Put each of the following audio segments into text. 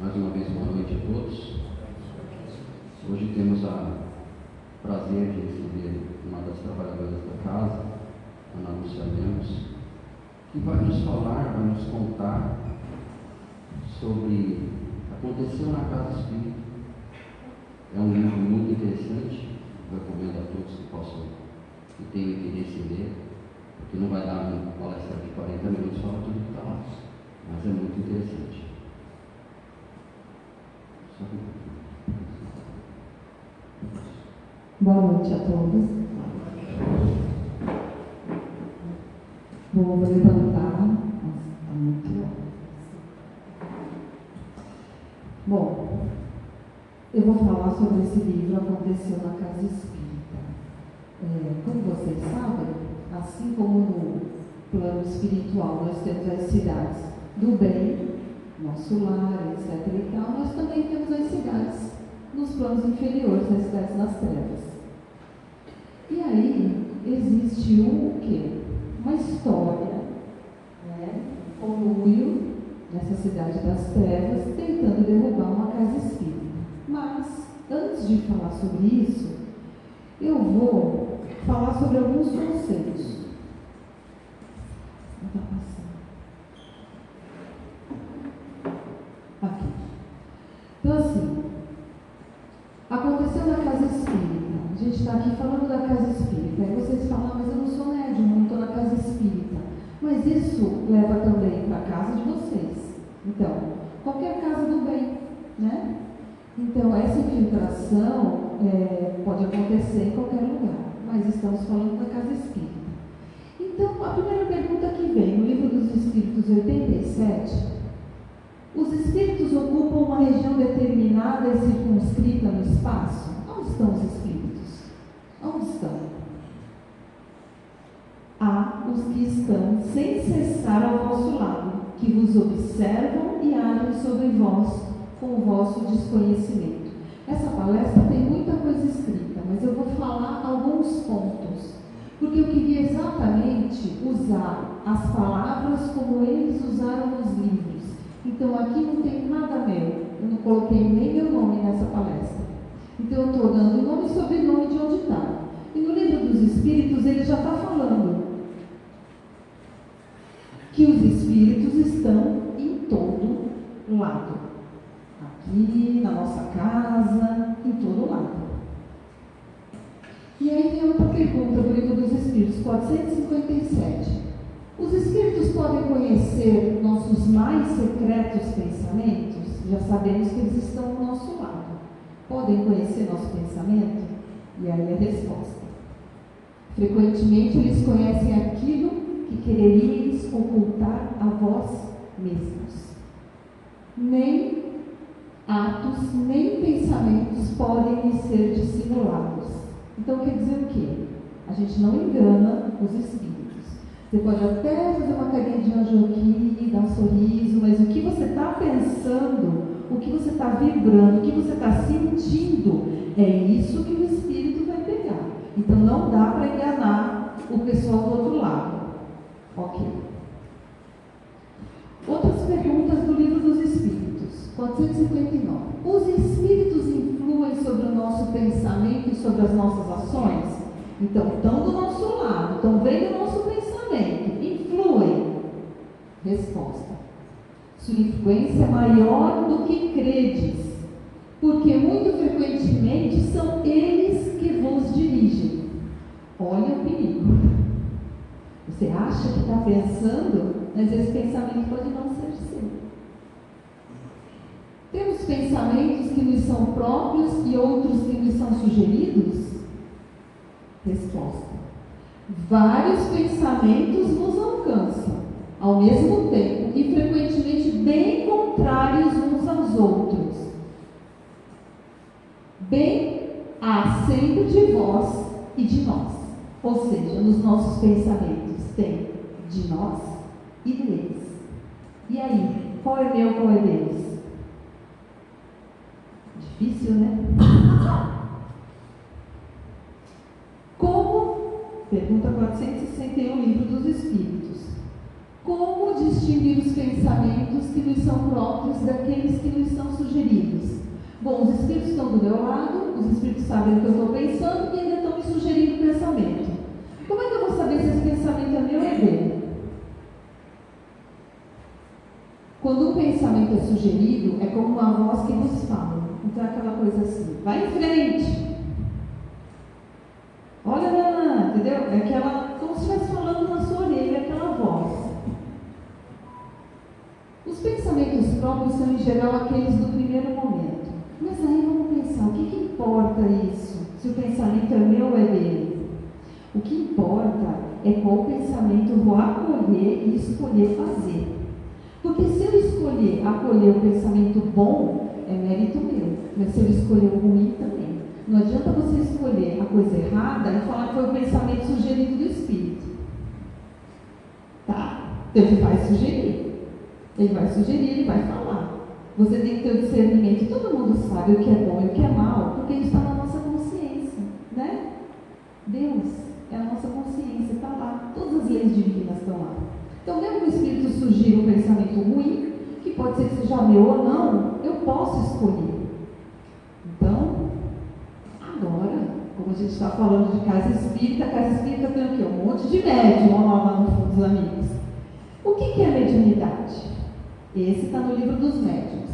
Mais uma vez, boa noite a todos. Hoje temos o prazer de receber uma das trabalhadoras da casa, Ana Lúcia Lemos, que vai nos falar, vai nos contar sobre o que aconteceu na Casa Espírita. É um livro muito interessante, recomendo a todos que possam, que tenham interesse em ler, porque não vai dar uma palestra de 40 minutos só tudo que está lá, mas é muito interessante. Boa noite a todos. Vou levantar. Nossa, está muito alto. Bom, eu vou falar sobre esse livro Aconteceu na Casa Espírita. Como vocês sabem, assim como no plano espiritual nós temos as cidades do bem, nosso lar, etc. e tal, nós também temos as cidades nos planos inferiores, as cidades das trevas. E aí existe o quê? Uma história, um conluio nessa cidade das trevas, tentando derrubar uma casa espírita. Mas, antes de falar sobre isso, eu vou falar sobre alguns conceitos. Não está passando. Aqui. Então, assim, aconteceu na Casa Espírita. A gente está aqui falando da Casa Espírita. Aí vocês falam, mas eu não sou médium, não estou na Casa Espírita. Mas isso leva também para a casa de vocês. Então, qualquer casa do bem, né? Então, essa infiltração pode acontecer em qualquer lugar. Mas estamos falando da Casa Espírita. Então, a primeira pergunta que vem no Livro dos Espíritos 87, os espíritos ocupam uma região determinada e circunscrita no espaço? Onde estão os espíritos? Onde estão? Há os que estão sem cessar ao vosso lado, que vos observam e agem sobre vós com o vosso desconhecimento. Essa palestra tem muita coisa escrita, mas eu vou falar alguns pontos, porque eu queria exatamente usar as palavras como eles usaram nos livros. Então aqui não tem nada meu, eu não coloquei nem meu nome nessa palestra. Então eu estou dando o nome e sobrenome de onde está. E no Livro dos Espíritos ele já está falando que os espíritos estão em todo lado. Aqui, na nossa casa, em todo lado. E aí tem outra pergunta do Livro dos Espíritos, 457. Os espíritos podem conhecer nossos mais secretos pensamentos? Já sabemos que eles estão ao nosso lado. Podem conhecer nosso pensamento? E aí a resposta. Frequentemente eles conhecem aquilo que quereríeis ocultar a vós mesmos. Nem atos, nem pensamentos podem lhes ser dissimulados. Então quer dizer o quê? A gente não engana os espíritos. Você pode até fazer uma carinha de anjo aqui, dar um sorriso, mas o que você está pensando, o que você está vibrando, o que você está sentindo, é isso que o espírito vai pegar. Então não dá para enganar o pessoal do outro lado. Ok. Outras perguntas do Livro dos Espíritos, 459. Os espíritos influem sobre o nosso pensamento e sobre as nossas ações? Então, estão do nosso lado, estão vendo o nosso pensamento, influem. Resposta. Sua influência é maior do que credes, porque muito frequentemente são eles que vos dirigem. Olha o perigo. Você acha que está pensando, mas esse pensamento pode não ser seu. Temos pensamentos que nos são próprios e outros que nos são sugeridos? Resposta. Vários pensamentos nos alcançam ao mesmo tempo e frequentemente bem contrários uns aos outros. Bem há sempre de vós e de nós. Ou seja, nos nossos pensamentos tem de nós e deles. E aí, qual é meu, qual é deles? Difícil, né? Pergunta 461, Livro dos Espíritos. Como distinguir os pensamentos que nos são próprios daqueles que nos são Bom, os espíritos estão do meu lado, os espíritos sabem o que eu estou pensando e ainda estão me sugerindo pensamento. Como é que eu vou saber se esse pensamento é meu ou é dele? Quando um pensamento é sugerido, é como uma voz que nos fala. Então é aquela coisa assim, vai em frente. Olha, Nanã, entendeu? É aquela, como se estivesse falando na sua orelha, aquela voz. Os pensamentos próprios são, em geral, aqueles do primeiro momento. Mas aí vamos pensar, o que importa isso? Se o pensamento é meu ou é dele? O que importa é qual pensamento eu vou acolher e escolher fazer. Porque se eu escolher acolher o pensamento bom, é mérito meu. Mas se eu escolher o ruim, também. Não adianta você escolher a coisa errada e falar que foi o pensamento sugerido do Espírito. Tá? Então ele vai sugerir. Ele vai sugerir, ele vai falar. Você tem que ter o discernimento. Todo mundo sabe o que é bom e o que é mal, porque ele está na nossa consciência, né? Deus é a nossa consciência, está lá. Todas as leis divinas estão lá. Então, mesmo que o Espírito sugira um pensamento ruim, que pode ser que seja meu ou não, eu posso escolher. Então, agora, como a gente está falando de casa espírita tem o quê? Um monte de médium lá no fundo dos amigos. O que é mediunidade? Esse está no livro dos médiuns.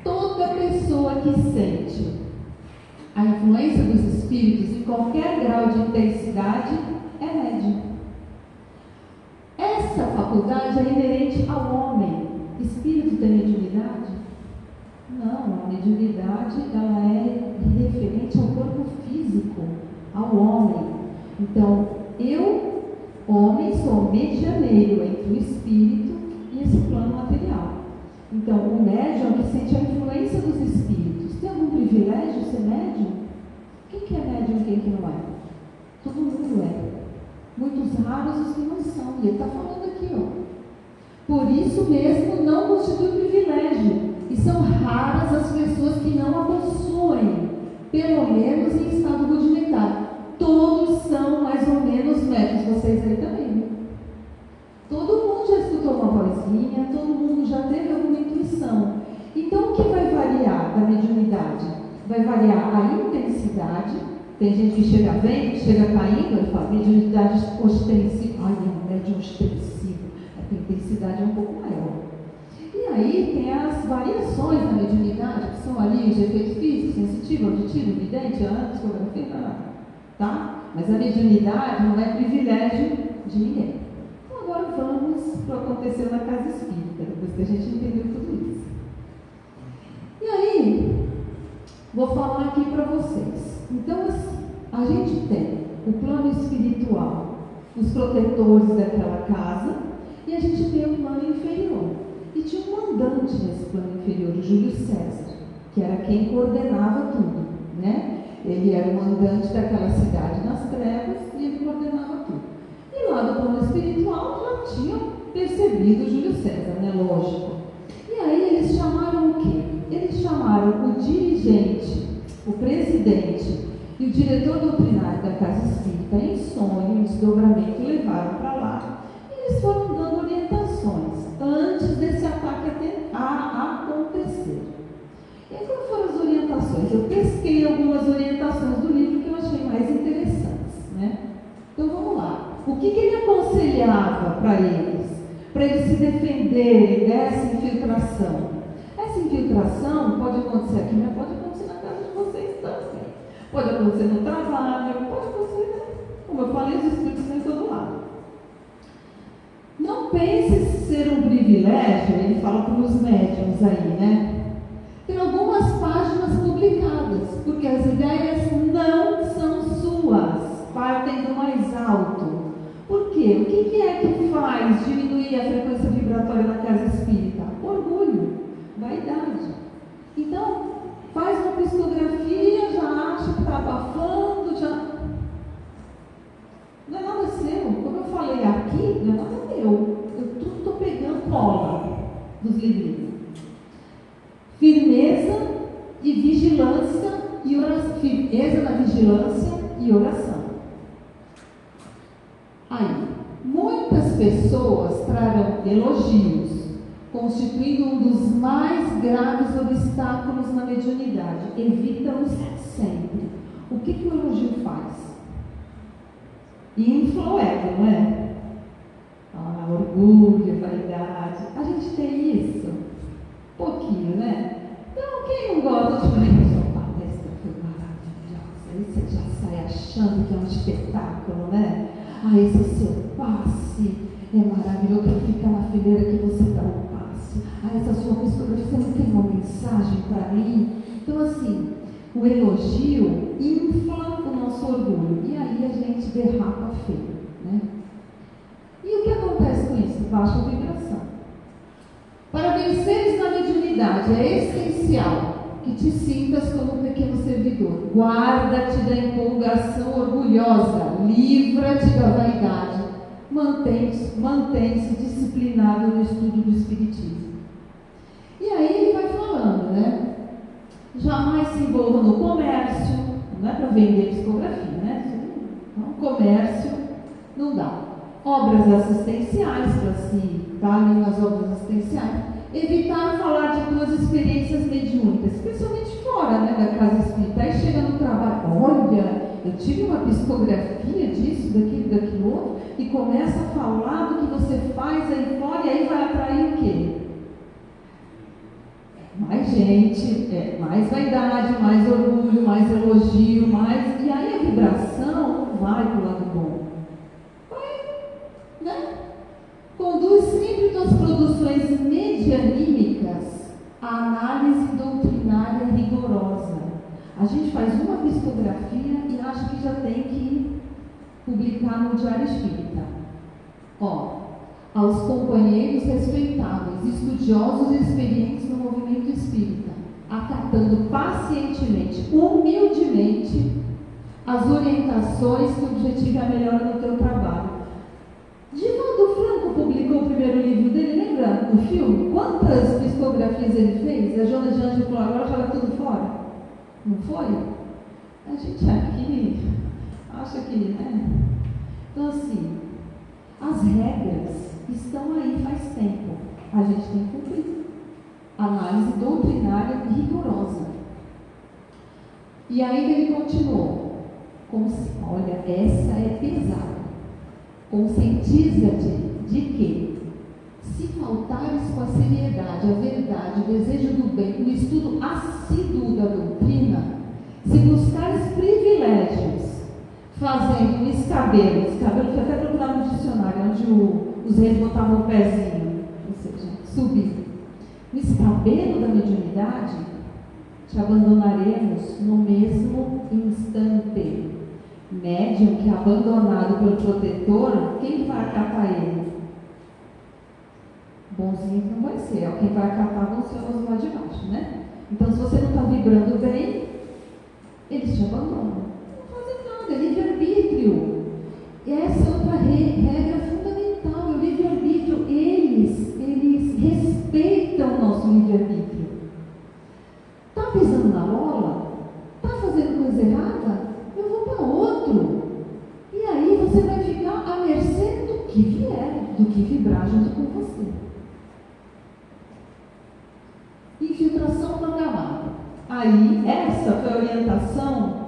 Toda pessoa que sente a influência dos espíritos em qualquer grau de intensidade é médium. Essa faculdade é inerente ao homem. Espírito tem mediunidade? Não, a mediunidade ela é referente ao corpo físico, ao homem. Então, eu, homem, sou medianeiro entre o espírito e esse plano material. Então, o médium é que sente a influência dos espíritos. Tem algum privilégio ser médium? Quem que é médium e quem que não é? Todo mundo é. Muitos raros os que não são. E ele está falando aqui, ó. Por isso mesmo não constitui privilégio. E são raras as pessoas que não a possuem, pelo menos em estado rudimentar. Todos são mais ou menos médios. Vocês aí também, né? Todo mundo já escutou uma vozinha, todo mundo já teve alguma intuição. Então, o que vai variar da mediunidade? Vai variar a intensidade. Tem gente que chega vendo, chega caindo, e fala, mediunidade ostensiva. Ai, não, médium ostensivo. A intensidade é um pouco maior. E aí tem as variações da mediunidade, que são ali os efeitos físicos, sensitivo, auditivo, vidente, psicografia, tá? Mas a mediunidade não é privilégio de ninguém. Então agora vamos para o que aconteceu na casa espírita, depois que a gente entendeu tudo isso. E aí, vou falar aqui para vocês. Então, a gente tem o plano espiritual, os protetores daquela casa, e a gente tem o plano inferior. E tinha um mandante nesse plano inferior, o Júlio César, que era quem coordenava tudo, né? Ele era o mandante daquela cidade nas trevas e ele coordenava tudo. E lá do plano espiritual já tinham percebido o Júlio César, né? Lógico. E aí eles chamaram o quê? Eles chamaram o dirigente, o presidente e o diretor doutrinário da casa espírita em sonho, em desdobramento, levaram para lá e eles foram dando orientações antes desse ataque acontecer. E aí, quais foram as orientações? Eu pesquei algumas orientações do livro que eu achei mais interessantes, né? Então vamos lá. O que ele aconselhava para eles? Para eles se defenderem dessa infiltração. Essa infiltração pode acontecer aqui, mas pode acontecer na casa de vocês também. Pode acontecer no trabalho, pode acontecer, né? Como eu falei, os espíritos estão em todo lado. Não pense ser um privilégio, ele fala para os médiuns aí, né? Tem algumas páginas publicadas, porque as ideias não são suas, partem do mais alto. Por quê? O que é que faz diminuir a frequência vibratória na casa espírita? Orgulho, vaidade. Então, faz uma psicografia, já acha que está abafando, já... Não é nada seu. Como eu falei aqui, não é nada meu. Eu tudo estou pegando cola dos livrinhos. Firmeza e vigilância e oração. Firmeza na vigilância e oração. Aí, muitas pessoas trarão elogios, constituindo um dos mais graves obstáculos obstáculos na mediunidade, evita-os sempre. O que o elogio faz? Infla o ego, não é? Orgulho, vaidade. A gente tem isso? Pouquinho, né? Então, quem não gosta de sua palestra foi maravilhosa. Aí você já sai achando que é um espetáculo, né? Esse seu passe é maravilhoso. Eu quero ficar na fileira que você dá o passe. Essa sua psicografia, você não tem uma mensagem para mim? Então, assim, o elogio infla o nosso orgulho. E aí a gente derrapa feio, né? E o que acontece com isso? Baixa vibração. Para venceres na mediunidade, é essencial que te sintas como um pequeno servidor. Guarda-te da empolgação orgulhosa, livra-te da vaidade, mantém-se disciplinado no estudo do Espiritismo. E aí ele vai falando, né? Jamais se envolva no comércio, não é para vender psicografia, né? Então, comércio não dá. Obras assistenciais, para se dar ali nas obras assistenciais, evitar falar de tuas experiências mediúnicas, especialmente fora, né, da casa espírita. Aí chega no trabalho, olha, eu tive uma psicografia disso, daquilo outro, e começa a falar do que você faz aí fora, e aí vai atrair o quê? Mais gente, mais vaidade, mais orgulho, mais elogio, mais... E aí a vibração não vai para o lado bom. Né? Conduz sempre tuas produções medianímicas à análise doutrinária rigorosa. A gente faz uma psicografia e acha que já tem que publicar no Diário Espírita. Aos companheiros respeitáveis, estudiosos e experientes no movimento espírita, acatando pacientemente, humildemente, as orientações que o objetivo é a melhora no teu trabalho. Divaldo Franco publicou o primeiro livro dele, lembra no filme? Quantas psicografias ele fez? A Joana de Anjos falou, agora joga tudo fora. Não foi? A gente aqui acha que, né? Então, assim, as regras estão aí faz tempo. A gente tem que cumprir. Análise doutrinária rigorosa. E aí ele continuou. Olha, essa é pesada. Conscientiza-te de que, se faltares com a seriedade, a verdade, o desejo do bem, o estudo assíduo da doutrina, se buscares privilégios, fazendo escabelo foi até procurado no dicionário, onde os reis botavam o pezinho, ou seja, subir. No escabelo da mediunidade, te abandonaremos no mesmo instante. Médium que é abandonado pelo protetor, quem vai acatar ele? Bonzinho que não vai ser, quem vai acatar vão ser os lá de baixo, né? Então, se você não está vibrando bem, eles te abandonam. Não fazem nada, é livre-arbítrio. E essa é outra regra fundamental, é o livre-arbítrio. Eles respeitam o nosso livre-arbítrio. Está pisando na bola? Está fazendo coisa errada? Eu vou para outro. E aí você vai ficar à mercê do que vier, do que vibrar junto com você. Infiltração programada. Aí, essa foi a orientação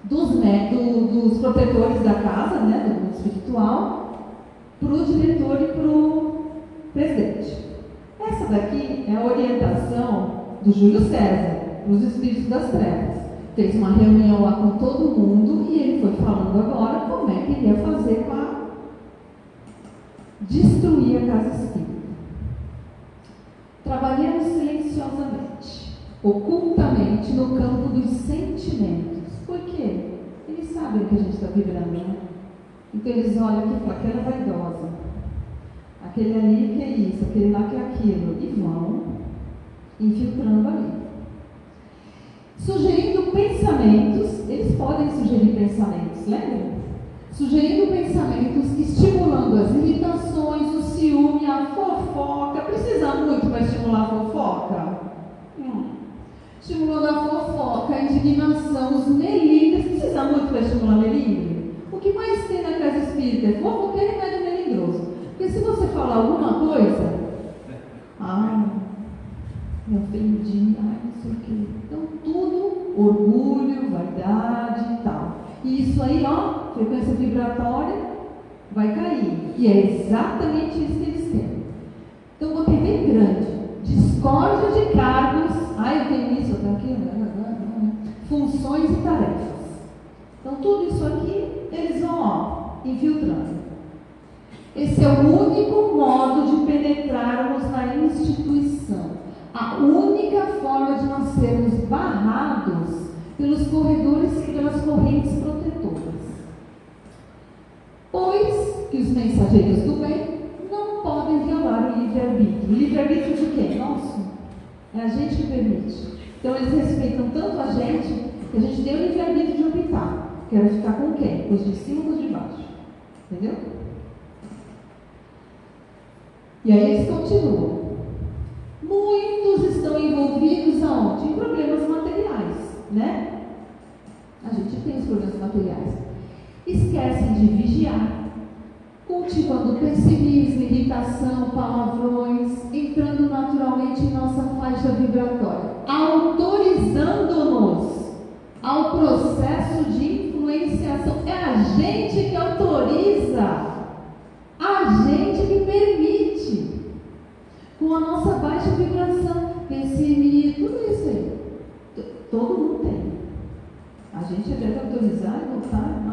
dos protetores da casa, né, do mundo espiritual, para o diretor e para o presidente. Essa daqui é a orientação do Júlio César, para os espíritos das trevas. Fez uma reunião lá com todo mundo e ele foi falando agora como é que ele ia fazer para destruir a casa espírita. Trabalhamos silenciosamente, ocultamente, no campo dos sentimentos. Por quê? Eles sabem que a gente está vibrando, né? Então eles olham aqui e falam, aquela é vaidosa, aquele ali que é isso, aquele lá que é aquilo, e vão infiltrando ali. Sugerindo pensamentos, eles podem sugerir pensamentos, lembra? Sugerindo pensamentos, estimulando as irritações, o ciúme, a fofoca. Precisa muito para estimular a fofoca? Estimulando a fofoca, a indignação, os melindres. Precisa muito para estimular melindre? O que mais tem na casa espírita é fofoqueiro e médio melindroso. Porque se você falar alguma coisa, me ofendi, não sei o quê. Então, tudo orgulho, vaidade e tal. E isso aí, frequência vibratória vai cair. E é exatamente isso que eles querem. Então, botei bem grande. Discórdia de cargos. Eu tenho isso, eu tenho aquilo. Funções e tarefas. Então, tudo isso aqui, eles vão, infiltrando. Esse é o único modo de penetrarmos na instituição. A única forma de nós sermos barrados pelos corredores e pelas correntes protetoras. Pois que os mensageiros do bem não podem violar o livre-arbítrio. O livre-arbítrio de quem? Nosso. É a gente que permite. Então eles respeitam tanto a gente que a gente tem o livre-arbítrio de optar. Quero ficar com quem? Os de cima ou os de baixo. Entendeu? E aí eles continuam. Muitos estão envolvidos aonde? Em problemas materiais, né? A gente tem os problemas materiais. Esquecem de vigiar, cultivando pessimismo, irritação, palavrões, entrando naturalmente em nossa faixa vibratória, autorizando-nos ao processo de influenciação. É a gente que autoriza, a gente que permite, com a nossa baixa vibração, pessimismo, tudo isso aí. Todo mundo tem. A gente deve autorizar e voltar,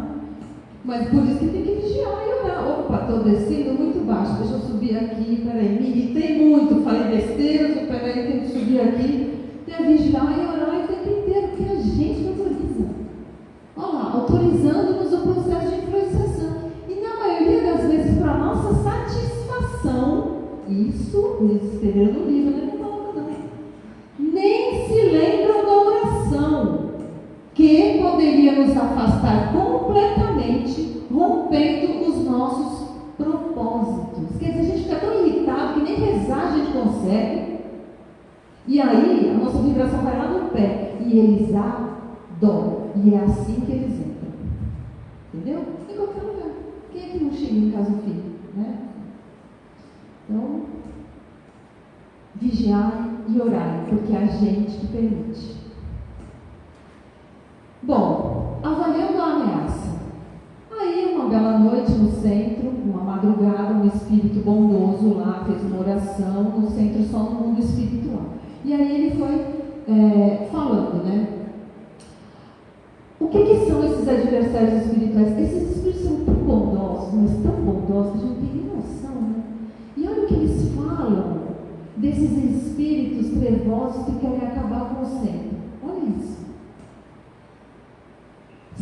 mas por isso que tem que vigiar e orar. Opa, estou descendo muito baixo, deixa eu subir aqui, peraí, me irritei muito, falei besteira, peraí, tem que subir aqui. Tem que vigiar e orar o tempo inteiro, porque a gente autoriza. Olha lá, autorizando-nos o processo de influenciação. E na maioria das vezes, para nossa satisfação, isso eles escreveram no livro, né? Nem se lembram da oração, que poderia nos afastar completamente, rompendo os nossos propósitos. Quer dizer, a gente fica tão irritado que nem rezar a gente consegue. E aí, a nossa vibração vai lá no pé. E eles adoram. E é assim que eles entram. Entendeu? Em qualquer lugar. Quem é que não chega em casa do filho? Né? Então, vigiai e orai, porque é a gente que permite. Bom, avaliando a ameaça. Aí, uma bela noite no centro, uma madrugada, um espírito bondoso lá fez uma oração no centro, só no mundo espiritual. E aí ele foi falando, né? O que são esses adversários espirituais? Esses espíritos são tão bondosos, mas tão bondosos que a gente não tem nem noção, né? E olha o que eles falam desses espíritos trevosos que querem acabar com o centro. Olha isso.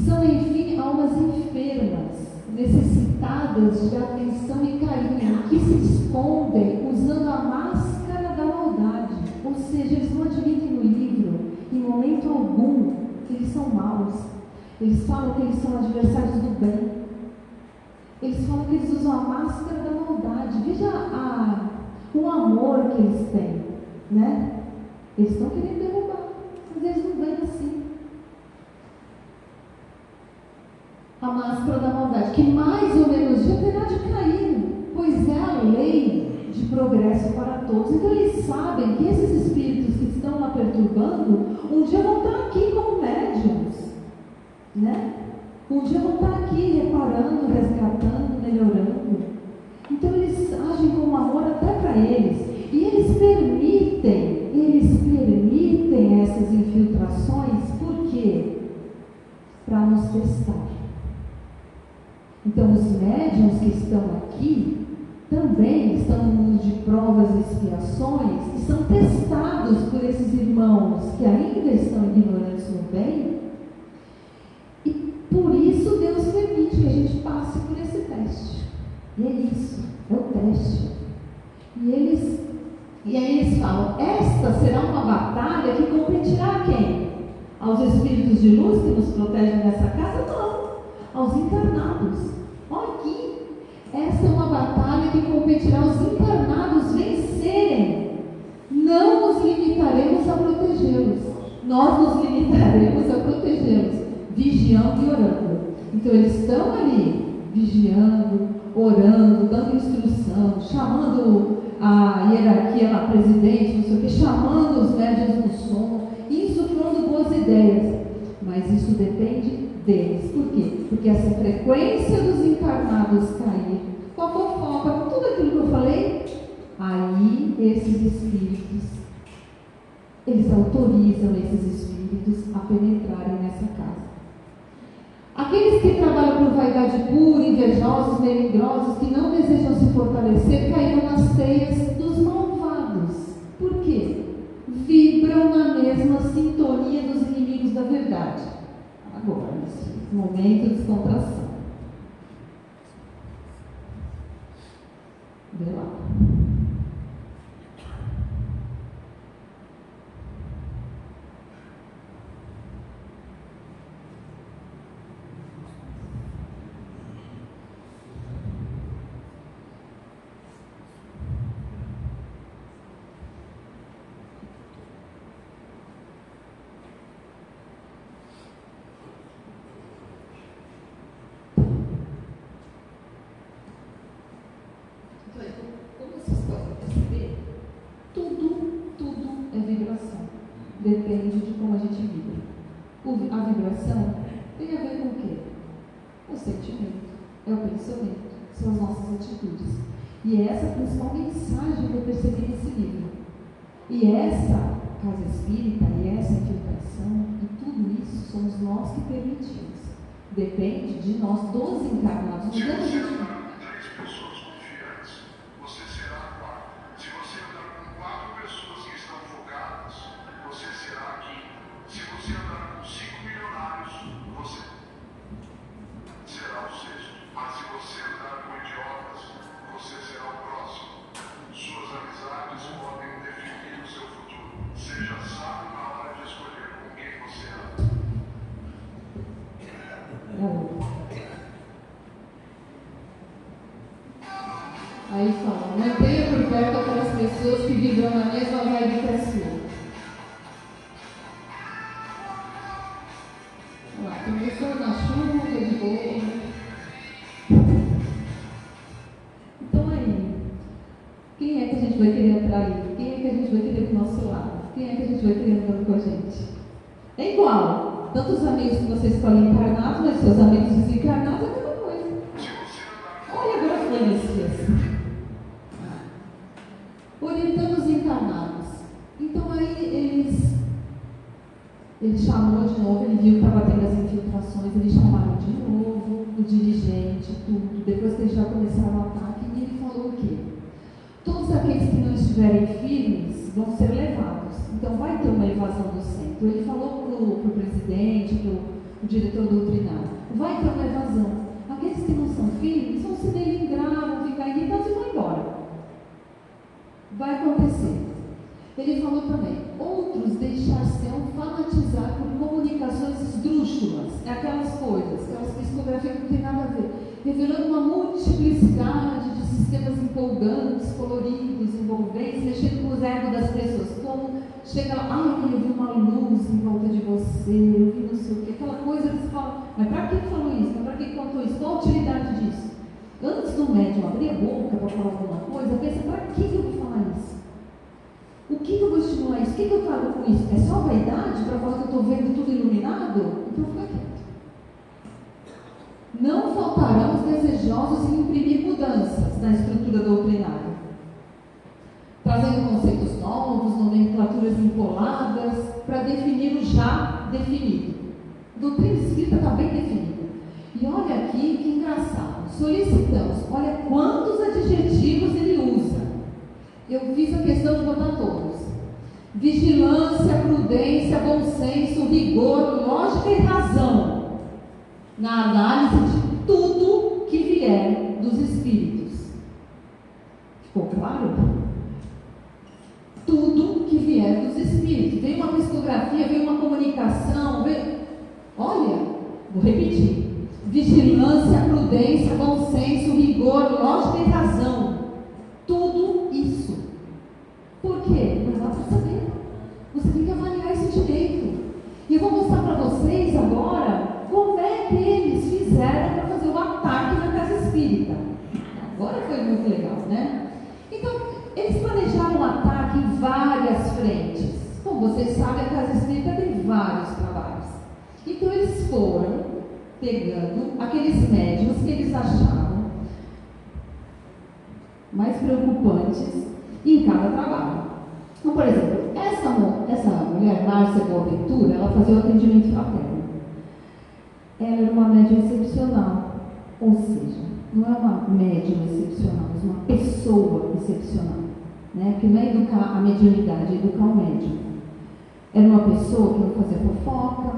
São, enfim, almas enfermas, necessitadas de atenção e carinho, que se escondem usando a máscara da maldade. Ou seja, eles não admitem no livro, em momento algum, que eles são maus. Eles falam que eles são adversários do bem. Eles falam que eles usam a máscara da maldade. Veja o amor que eles têm, né? Eles estão querendo derrubar, mas eles não vêm assim. A máscara da maldade, que mais ou menos já terá de cair, pois é a lei de progresso para todos. Então eles sabem que esses espíritos que estão lá perturbando, um dia vão estar aqui como médiums, né? Um dia vão estar aqui reparando, resgatando, melhorando. Então eles agem com amor até para eles. E eles permitem essas infiltrações, por quê? Para nos testar. Então os médiuns que estão aqui também estão no mundo de provas e expiações e são testados por esses irmãos que ainda estão ignorantes no bem. E por isso Deus permite que a gente passe por esse teste. E é isso, é o teste. E aí eles falam, esta será uma batalha que competirá a quem? Aos espíritos de luz que nos protegem nessa casa? Não, aos encarnados. Olha aqui, essa é uma batalha que competirá aos encarnados vencerem. Não nos limitaremos a protegê-los, nós nos limitaremos a protegê-los, vigiando e orando. Então eles estão ali, vigiando, orando, dando instrução, chamando a hierarquia lá, presidente, não sei o que, chamando os médiuns no sono, insuflando boas ideias. Mas isso depende deles. Por quê? Porque essa frequência dos encarnados cair, com a fofoca, com tudo aquilo que eu falei, aí esses espíritos, eles autorizam esses espíritos a penetrarem nessa casa. Aqueles que trabalham por vaidade pura, invejosos, melindrosos, que não desejam se fortalecer, caíram nas teias dos malvados. Por quê? Vibram na mesma sintonia dos inimigos da verdade. Agora, nesse momento de descontração. Vê lá. Depende de como a gente vibra. A vibração tem a ver com o quê? O sentimento, é o pensamento, são as nossas atitudes. E é essa a principal mensagem que eu percebi nesse livro. E essa casa espírita, e essa infiltração, e tudo isso somos nós que permitimos. Depende de nós, dos encarnados. Não dá gente... Aí fala, mantenha por perto aquelas pessoas que vibram na mesma vibe que a sua. Olha lá, tem pessoas na chuva, de boa. Então aí, quem é que a gente vai querer atrair? Quem é que a gente vai querer do nosso lado? Quem é que a gente vai querer andando com a gente? É igual, tanto os amigos que você escolhe encarnados, mas seus amigos desencarnados é a mesma coisa. Olha, agora foi nesse dia assim. Orientando os encarnados. Então aí ele chamou de novo, ele viu que estava tendo as infiltrações, eles chamaram de novo o dirigente, tudo. Depois que eles já começaram o ataque, e ele falou o quê? Todos aqueles que não estiverem firmes vão ser levados. Então vai ter uma evasão do centro. Ele falou para o presidente, para o diretor doutrinário, vai ter uma evasão. Aqueles que não são firmes vão se melindrar, vão ficar irritados e vão embora. Vai acontecer. Ele falou também, outros deixar-se-ão fanatizar por comunicações esdrúxulas, aquelas coisas, aquelas psicografias que não tem nada a ver, revelando uma multiplicidade de sistemas empolgantes, coloridos, envolventes, mexendo com os egos das pessoas, como chega lá, eu vi uma luz em volta de você, eu vi não sei o que, aquela coisa que você fala, mas para que falou isso? Mas para que contou isso? Qual a utilidade disso? Antes do médium abrir a boca para falar alguma coisa, pensa, para que eu vou falar isso? O que eu vou estimular isso? O que eu trago com isso? É só vaidade para falar que eu estou vendo tudo iluminado? Então fica quieto. Não faltarão os desejosos em imprimir mudanças na estrutura doutrinária, trazendo conceitos novos, nomenclaturas empoladas, para definir o já definido. A doutrina espírita está bem definida. E olha aqui que engraçado. Solicitamos, olha quantos adjetivos ele usa. Eu fiz a questão de botar todos. Vigilância, prudência, bom senso, rigor, lógica e razão. Na análise de tudo que vier dos espíritos. Ficou claro? Tudo que vier dos espíritos. Vem uma psicografia, vem uma comunicação, vem... Olha, vou repetir. Vigilância, prudência, bom senso, rigor, lógica e razão. Tudo isso. Por quê? Não dá para saber. Você tem que avaliar isso direito. E eu vou mostrar para vocês agora como é que eles fizeram para fazer o ataque na casa espírita. Agora foi muito legal, né? Então, eles várias frentes. Como vocês sabem, a casa espírita tem vários trabalhos. Então eles foram pegando aqueles médiuns que eles achavam mais preocupantes em cada trabalho. Então, por exemplo, essa mulher, Márcia Boaventura, ela fazia o atendimento fraterno. Ela era uma médium excepcional, ou seja, não é uma médium excepcional, mas uma pessoa excepcional, né? Porque não é educar a mediunidade, é educar o médium. Era uma pessoa que não fazia fofoca,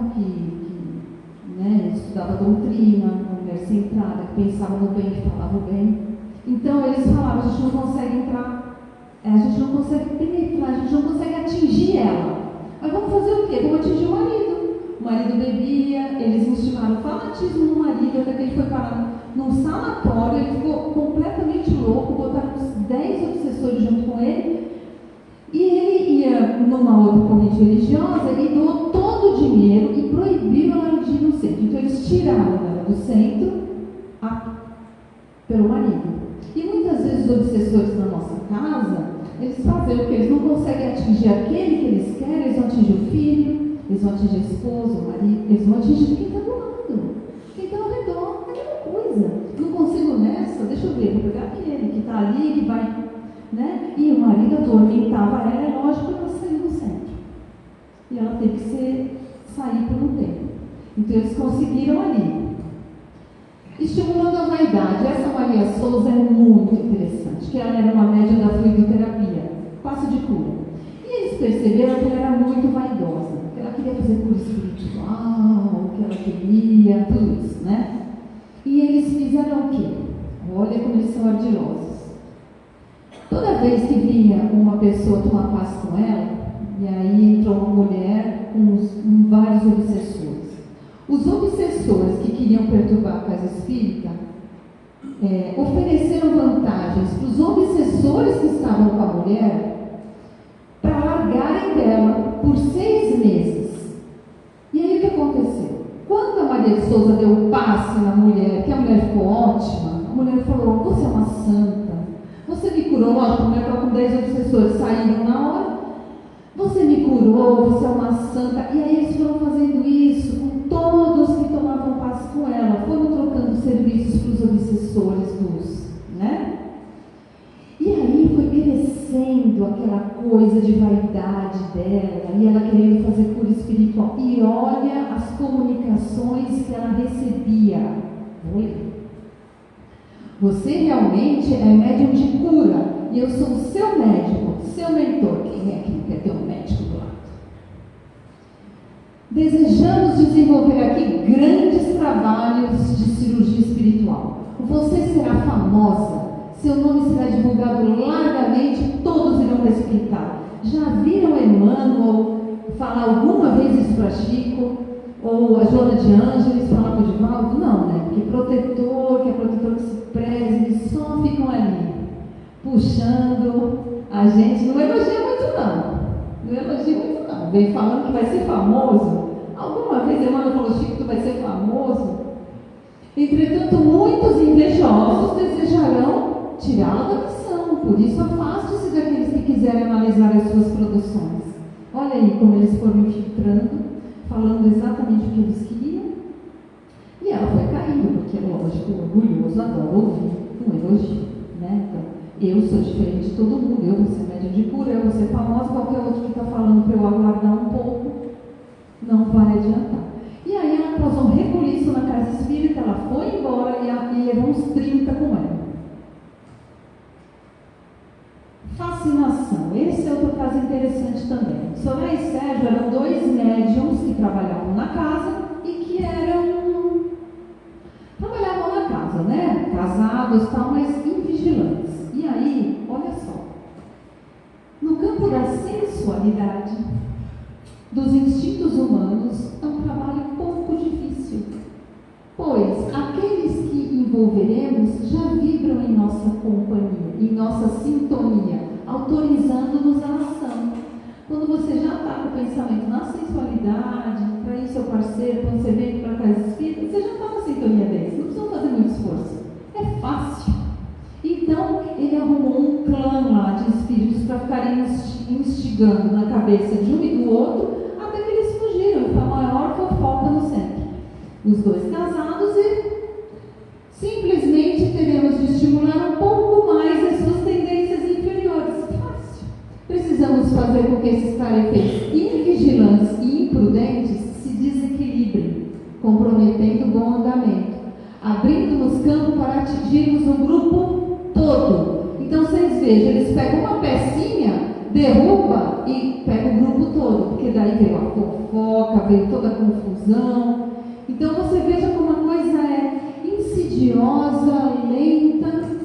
né, estudava doutrina, uma mulher centrada, que pensava no bem e falava o bem. Então eles falavam, a gente não consegue entrar, a gente não consegue penetrar, a gente não consegue atingir ela. Mas vamos fazer o quê? Vamos atingir o marido. O marido bebia, eles instigaram fanatismo no marido, até que ele foi parar num sanatório, ele ficou completamente louco, botaram uns 10 obsessores junto com ele, e ele ia numa outra corrente religiosa e doou todo o dinheiro e proibiu ela de ir no centro. Então eles tiraram ela do centro pelo marido. E muitas vezes os obsessores na nossa casa, eles fazem o que? Eles não conseguem atingir aquele que eles querem, eles vão atingir o filho, eles vão atingir a esposa, o marido, eles vão atingir quem está do lado, quem está ao redor, é a mesma coisa. Não consigo nessa, deixa eu ver, vou pegar aquele que está ali, que vai, né? E o marido atormentava ela, é lógico que ela saiu do centro. E ela teve que sair por um tempo. Então eles conseguiram ali. Estimulando a vaidade. Essa Maria Souza é muito interessante, que ela era uma médium da fluidoterapia, passo de cura. E eles perceberam que ela era muito vaidosa, que ela queria fazer cura espiritual, que ela queria, tudo isso, né? E eles fizeram o quê? Olha como eles são ardilosos. Toda vez que vinha uma pessoa tomar passe com ela, e aí entrou uma mulher com vários obsessores. Os obsessores que queriam perturbar a casa espírita ofereceram vantagens para os obsessores que estavam com a mulher para largarem dela por 6 meses. E aí o que aconteceu? Quando a Maria de Souza deu um passe na mulher, que a mulher ficou ótima, a mulher falou, você é uma santa, você me curou, lógico, a mulher estava com 10 obsessores, saíram na hora, você me curou, você é uma santa. E aí eles foram fazendo isso com todos que tomavam passe com ela, foram trocando serviços para os obsessores, né? E aí foi crescendo aquela coisa de vaidade dela, e ela querendo fazer cura espiritual. E olha as comunicações que ela recebia. Vou ler. Você realmente é médium de cura, e eu sou o seu médico, seu mentor. Quem é que não quer ter um médico do lado? Desejamos desenvolver aqui grandes trabalhos de cirurgia espiritual. Você será famosa, seu nome será divulgado largamente, todos irão respeitar. Já viram Emmanuel falar alguma vez isso para Chico? Ou a Joana de Ângeles falar para o Divaldo? Não, né? Porque protetor, que é protetor que se preze, eles só ficam ali, puxando a gente. Não elogia muito não. Não elogia muito não. Vem falando que vai ser famoso. Alguma vez Emmanuel falou, Chico, tu vai ser famoso? Entretanto, muitos invejosos desejarão tirá-lo da missão. Por isso, afaste-se daqueles que quiserem analisar as suas produções. Olha aí como eles foram infiltrando, falando exatamente o que eles queriam. E ela foi caindo, porque, lógico, o orgulhoso adora ouvir um elogio, né? Então, eu sou diferente de todo mundo, eu vou ser médium de cura, eu vou ser famosa, qualquer outro que está falando para eu aguardar um pouco, não vai adiantar. E aí ela causou um rebuliço na casa espírita, ela foi embora e levou uns 30 com ela. Fascinação. Esse é outro caso interessante também. Soraya e Sérgio eram 2 médiums que trabalhavam na casa e que trabalhavam na casa, né? Casados, tal, mas invigilantes. E aí, olha só, no campo da sensualidade, dos instintos humanos, é um trabalho pouco difícil, pois aqueles que envolveremos já vibram em nossa companhia, em nossa sintonia, autorizando-nos a ação. Quando você já está com o pensamento na sensualidade, para ir seu parceiro, quando você vem para a casa espírita, você já está na sintonia deles, não precisa fazer muito esforço, é fácil. Então, ele arrumou um clã lá de espíritos para ficarem instigando na cabeça de um e do outro, até que eles fugiram. Foi a maior fofoca no centro. Os dois casados e simplesmente teremos de estimular um pouco mais as suas tendências inferiores. Fácil. Precisamos fazer com que esses tarefeiros invigilantes e imprudentes se desequilibrem, comprometendo o bom andamento, abrindo-nos campo para atingirmos o grupo todo. Então vocês vejam, eles pegam uma pecinha, derruba e pega o grupo todo, porque daí veio a fofoca, veio toda a confusão. Então você veja como a coisa é insidiosa, lenta.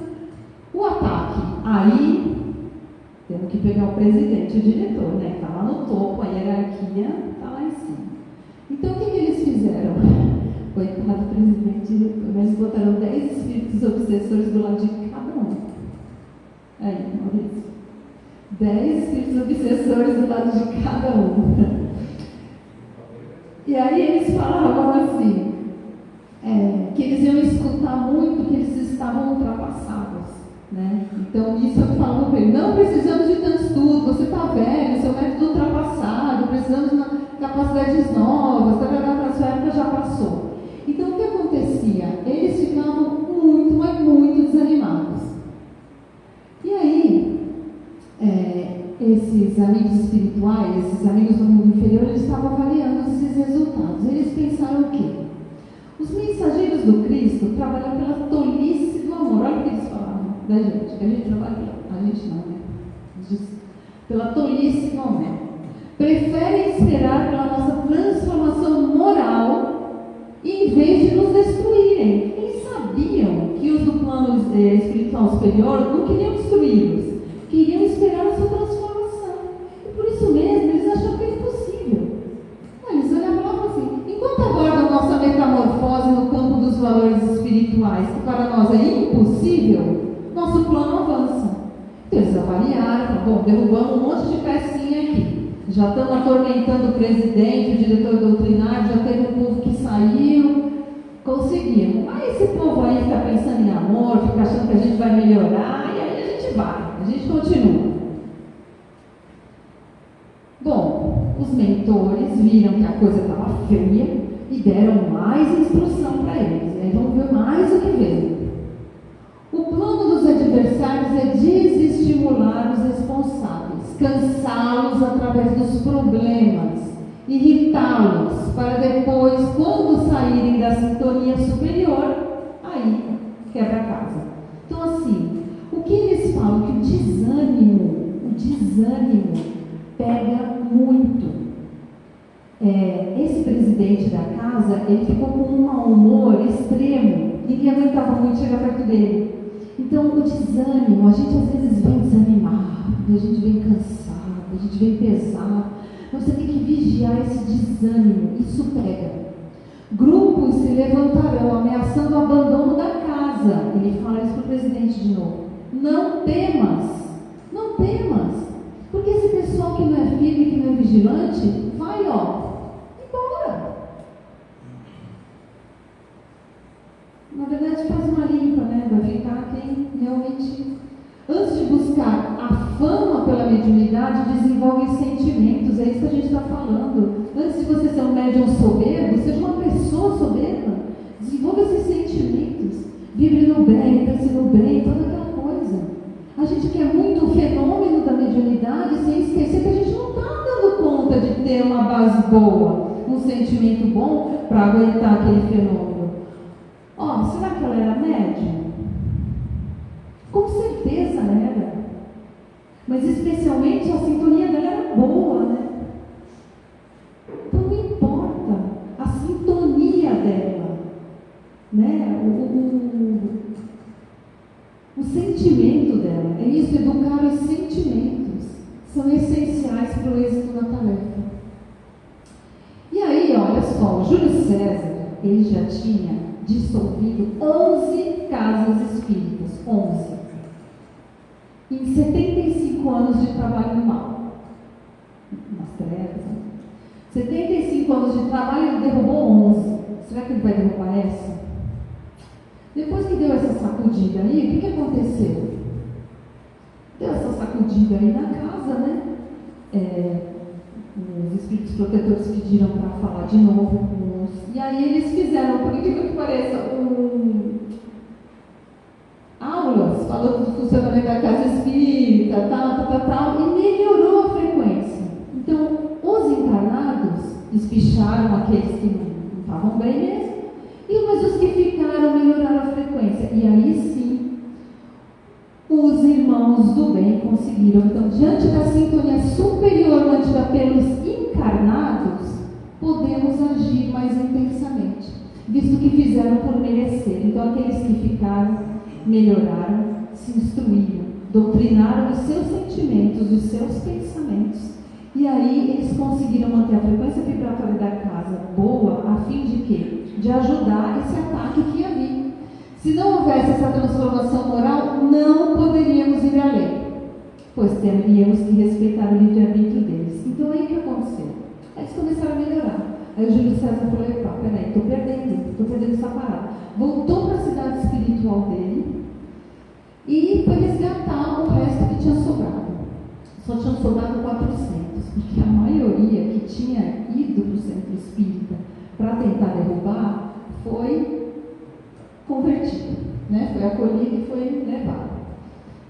O ataque, aí temos que pegar o presidente, o diretor, né? Está lá no topo, a hierarquia está lá em cima. Então o que eles fizeram? Coitado do presidente e diretor, eles botaram 10 espíritos obsessores do lado de cada um. Aí, Maurício. 10 espíritos obsessores do lado de cada um. E aí eles falavam assim, que eles iam escutar muito, que eles estavam ultrapassados, né? Então isso eu falo para ele, não precisamos de tanto estudo, você está velho, seu método ultrapassado, precisamos de capacidades novas, a sua época já passou. Então o que acontecia? Eles ficavam muito, mas muito desanimados. E aí, esses amigos espirituais, esses amigos do mundo inferior, eles estavam avaliando esses resultados. Eles pensaram o quê? Os mensageiros do Cristo trabalham pela tolice do amor. Olha o que eles falavam da gente, que a gente trabalha a gente não, né? Pela tolice do amor. Preferem esperar pela nossa transformação moral em vez de nos destruírem. Eles sabiam que os do plano espiritual superior não queriam destruí-los, queriam esperar a sua transformação. E por isso mesmo, eles achavam que era impossível. Eles olhavam e falavam assim, enquanto aguardam nossa metamorfose no campo dos valores espirituais, que para nós é impossível, nosso plano avança. Então eles avaliaram, falaram, bom, derrubamos um monte de pecinha aqui. Já estamos atormentando o presidente, o diretor doutrinário, já teve um povo que saiu, conseguimos. Mas esse povo aí fica pensando em amor, fica achando que a gente vai melhorar, e aí a gente vai, a gente continua. Bom, os mentores viram que a coisa estava feia e deram mais instrução para eles. E aí vamos ver mais o que veio. O plano dos adversários é desestimular os responsáveis, cansá-los através dos problemas, irritá-los, para depois, quando saírem da sintonia superior, aí quebra a casa. Então assim, o que eles falam? Que o desânimo pega muito. Esse presidente da casa, ele ficou com um mau humor extremo, ninguém aguentava muito chegar perto dele. Então o desânimo, a gente às vezes vem desanimado, a gente vem cansado, a gente vem pesado. Você tem que vigiar esse desânimo, isso pega. Grupos se levantarão ameaçando o abandono da casa. Ele fala isso para o presidente de novo. Não temas, porque esse pessoal que não é firme, que não é vigilante, vai embora. Na verdade faz uma limpa, né? Vai ficar quem realmente, antes de buscar a fama pela mediunidade, desenvolve sentimentos. É isso que a gente está falando. Antes de você ser um médium soberbo, seja uma pessoa soberba. Desenvolva esses sentimentos. Vibre no bem, pense no bem, toda aquela coisa. A gente quer muito o fenômeno da mediunidade sem esquecer que a gente não está dando conta de ter uma base boa, um sentimento bom para aguentar aquele fenômeno. Será que ela era médium? Com certeza era. Mas especialmente a sintonia dela era boa, né? Então não importa a sintonia dela, né? O sentimento dela. É isso, educar os sentimentos. São essenciais para o êxito da tarefa. E aí, olha só, o Júlio César, ele já tinha dissolvido 11 casas espíritas. 11. Em 75 anos de trabalho no mal. Nas trevas. 75 anos de trabalho, ele derrubou 11. Será que ele vai derrubar essa? Depois que deu essa sacudida aí, o que aconteceu? Deu essa sacudida aí na casa, né? os espíritos protetores pediram para falar de novo com os... E aí eles fizeram, por incrível que pareça, aulas falando do funcionamento da casa espírita, tal, e melhorou a frequência. Então, os encarnados espicharam aqueles que não estavam bem mesmo, mas os que ficaram melhoraram a frequência. E aí sim, os irmãos do bem conseguiram. Então, diante da sintonia superior mantida pelos encarnados, podemos agir mais intensamente, visto que fizeram por merecer. Então, aqueles que ficaram, melhoraram, se instruíram, doutrinaram os seus sentimentos, os seus pensamentos. E aí eles conseguiram manter a frequência vibratória da casa boa, a fim de quê? De ajudar esse ataque que ia vir. Se não houvesse essa transformação moral, não poderíamos ir além, pois teríamos que respeitar o livre-arbítrio deles. Então aí o que aconteceu? Eles começaram a melhorar. Aí o Júlio César falou: epa, peraí, estou perdendo essa parada. Voltou para a cidade espiritual dele e foi resgatar o resto que tinha sobrado. Só tinham sobrado 400, porque a maioria que tinha ido para o centro espírita para tentar derrubar foi convertido, né? Foi acolhido e foi levado.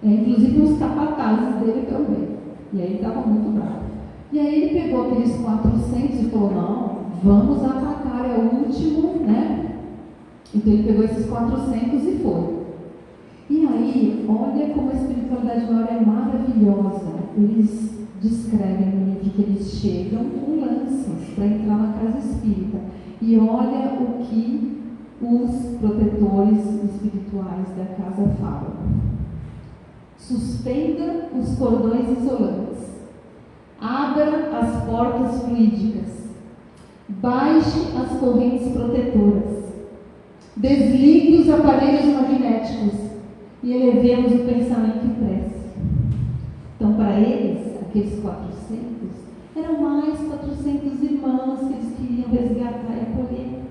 Inclusive os capatazes dele também. E aí ele estava muito bravo. E aí ele pegou aqueles 400 e falou: não, vamos atacar, é o último, né? Então ele pegou esses 400 e foi. E aí, olha como a espiritualidade maior é maravilhosa. Eles descrevem no livro que eles chegam com lanças para entrar na casa espírita. E olha o que os protetores espirituais da casa falam: suspenda os cordões isolantes, abra as portas fluídicas, baixe as correntes protetoras, desligue os aparelhos magnéticos e elevemos o pensamento em prece. Então, para eles, aqueles 400, eram mais 400 irmãos que eles queriam resgatar e acolher.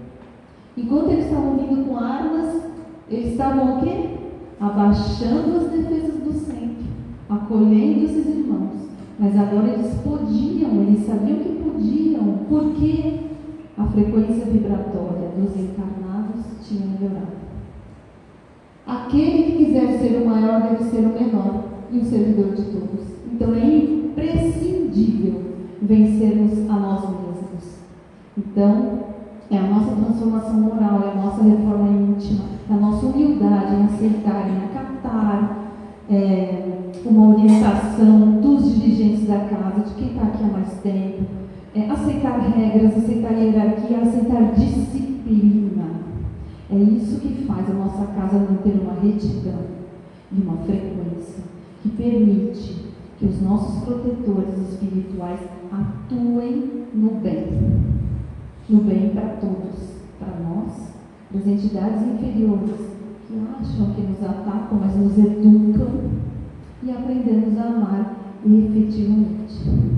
Enquanto eles estavam vindo com armas, eles estavam o quê? Abaixando as defesas do centro, acolhendo esses irmãos. Mas agora eles podiam, eles sabiam que podiam, porque a frequência vibratória dos encarnados tinha melhorado. Aquele que quiser ser o maior deve ser o menor e o servidor de todos. Então é imprescindível vencermos a nós mesmos. Então, é a nossa transformação moral, é a nossa reforma íntima, é a nossa humildade em aceitar, em acatar uma orientação dos dirigentes da casa, de quem está aqui há mais tempo, aceitar regras, aceitar hierarquia, aceitar disciplina. É isso que faz a nossa casa manter uma retidão e uma frequência que permite que os nossos protetores espirituais atuem no bem para todos, para nós, para as entidades inferiores que acham que nos atacam, mas nos educam e aprendemos a amar efetivamente.